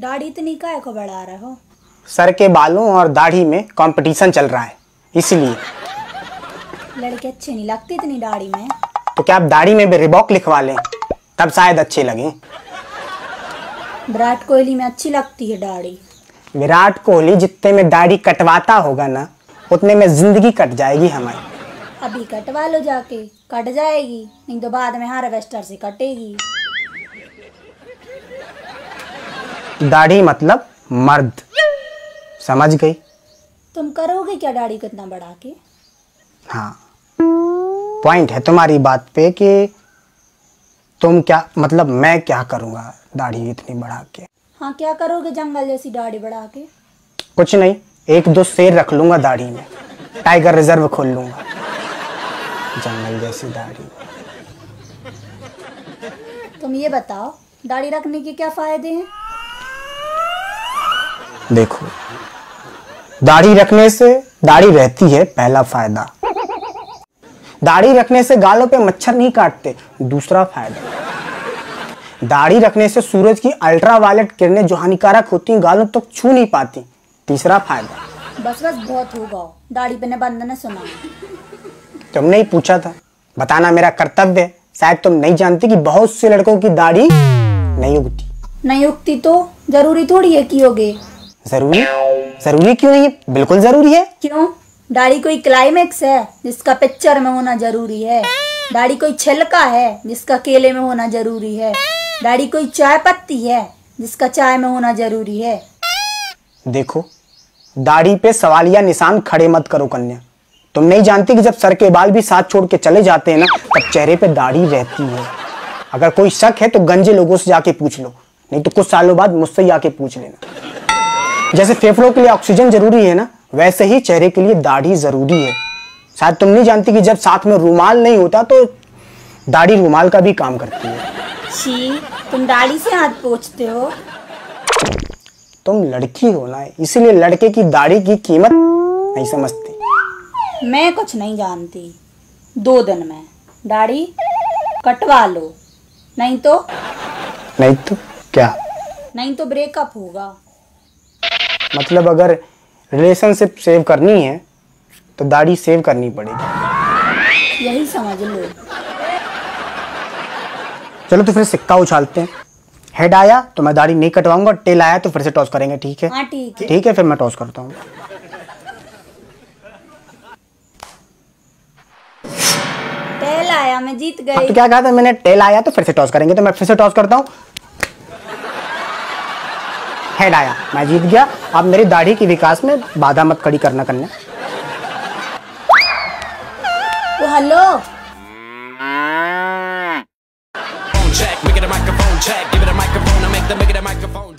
दाढ़ी इतनी काहे को बढ़ा रहे हो? सर के बालों और दाढ़ी में कंपटीशन चल रहा है इसलिए। लड़के अच्छे नहीं लगते इतनी दाढ़ी में। तो क्या आप दाढ़ी में भी रिबॉक लिखवा लें, तब शायद अच्छे लगें। विराट कोहली में अच्छी लगती है दाढ़ी। विराट कोहली जितने में दाढ़ी कटवाता होगा ना, उतने में जिंदगी कट जाएगी हमारी। अभी कटवा लो जाके, कट जाएगी, नहीं तो बाद में हार्वेस्टर से कटेगी। दाढ़ी मतलब मर्द, समझ गई? तुम करोगे क्या दाढ़ी को इतना बढ़ा के? हाँ, पॉइंट है तुम्हारी बात पे कि तुम क्या मतलब मैं क्या करूँगा दाढ़ी इतनी बढ़ा के। हाँ, क्या करोगे जंगल जैसी दाढ़ी बढ़ा के? कुछ नहीं, एक दो शेर रख लूंगा दाढ़ी में, टाइगर रिजर्व खोल लूंगा जंगल जैसी दाढ़ी। तुम ये बताओ, दाढ़ी रखने के क्या फायदे हैं? देखो, दाढ़ी रखने से दाढ़ी रहती है, पहला फायदा। दाढ़ी रखने से गालों पे मच्छर नहीं काटते, दूसरा फायदा। दाढ़ी रखने से सूरज की अल्ट्रावायलेट किरणें जो हानिकारक होती हैं गालों तक छू नहीं पाती, तीसरा फायदा। बस बहुत होगा, दाढ़ी पे निबंध न सुना। तुमने ही पूछा था, बताना मेरा कर्तव्य है। शायद तुम नहीं जानती कि बहुत से लड़कों की दाढ़ी नहीं उगती। नहीं उगती तो जरूरी थोड़ी है कि होगे। जरूरी क्यों नहीं है? बिल्कुल जरूरी है। क्यों? दाढ़ी कोई क्लाइमेक्स है जिसका पिक्चर में होना जरूरी है? दाढ़ी कोई छिलका है जिसका केले में होना जरूरी है? दाढ़ी कोई चाय पत्ती है जिसका चाय में होना जरूरी है? देखो, दाढ़ी पे सवालिया निशान खड़े मत करो कन्या। तुम नहीं जानती कि जब सर के बाल भी साथ छोड़ के चले जाते हैं ना, तब चेहरे पे दाढ़ी रहती है। अगर कोई शक है तो गंजे लोगों से जाके पूछ लो, नहीं तो कुछ सालों बाद मुझसे जाके पूछ लेना। जैसे फेफड़ों के लिए ऑक्सीजन जरूरी है ना, वैसे ही चेहरे के लिए दाढ़ी जरूरी है। शायद तुम नहीं जानती कि जब साथ में रुमाल नहीं होता तो दाढ़ी रुमाल का भी काम करती है। छी, तुम दाढ़ी से हाथ पोंछते हो? तुम लड़की हो ना, इसीलिए लड़के की दाढ़ी की कीमत नहीं समझती। मैं कुछ नहीं जानती। 2 दिन में दाढ़ी कटवा लो, नहीं तो क्या? नहीं तो ब्रेकअप होगा। मतलब अगर रिलेशनशिप सेव करनी है तो दाढ़ी सेव करनी पड़ेगी, यही समझ लो। चलो तो फिर सिक्का उछालते हैं। हेड आया तो मैं दाढ़ी नहीं कटवाऊंगा, टेल आया तो फिर से टॉस करेंगे, ठीक है? हाँ ठीक है। ठीक है, फिर मैं टॉस करता हूँ। टेल आया, मैं जीत गई। तो क्या कहा था मैंने? टेल आया तो फिर से टॉस करेंगे, तो मैं फिर से टॉस करता हूँ। हेड आया, मैं जीत गया। अब मेरी दाढ़ी के विकास में बाधा मत खड़ी करना कन्या। तो hello, check, make it a microphone check, give it a microphone, I make the microphone.